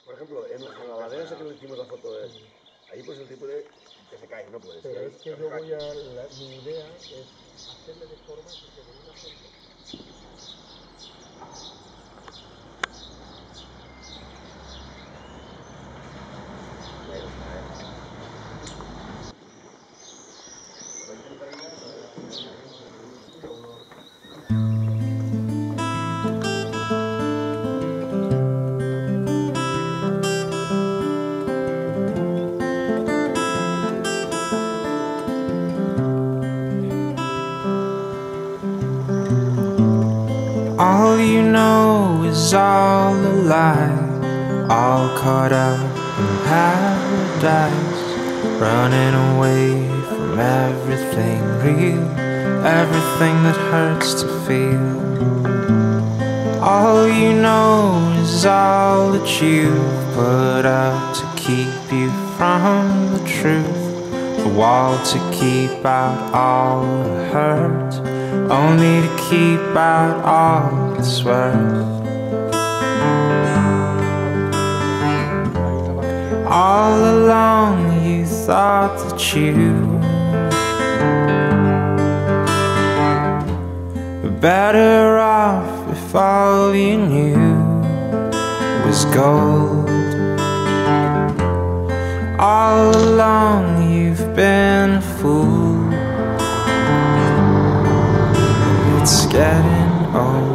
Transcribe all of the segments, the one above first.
Por ejemplo, en la ladera esa que le hicimos la foto de él, ahí pues el tipo de que se cae, no puede ser. Pero es que yo voy a... mi idea es hacerle de forma que se dé una foto. All you know is all a lie, all caught up in paradise, running away from everything real, everything that hurts to feel. All you know is all that you've put up to keep you from the truth, a wall to keep out all the hurt, only to keep out all it's worth. All along you thought that you were better off if all you knew was gold. All along you've been a fool. It's getting old.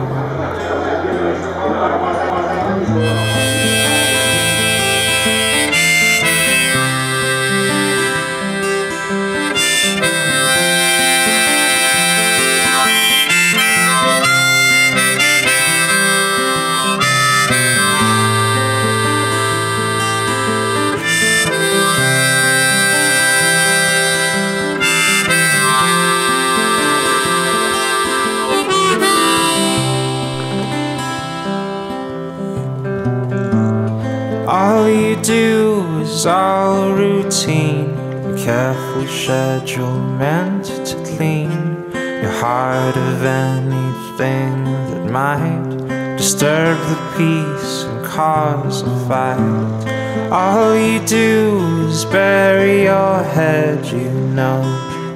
All you do is all routine, a careful schedule meant to clean your heart of anything that might disturb the peace and cause a fight. All you do is bury your head, you know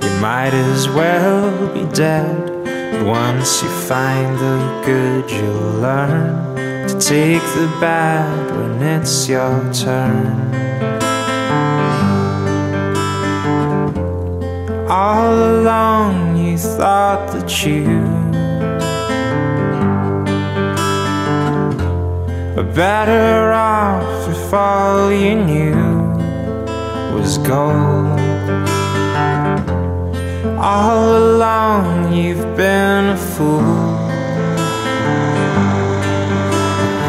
you might as well be dead. But once you find the good you'll learn to take the bad when it's your turn. All along you thought that you were better off if all you knew was gold. All along you've been a fool.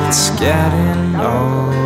It's getting old.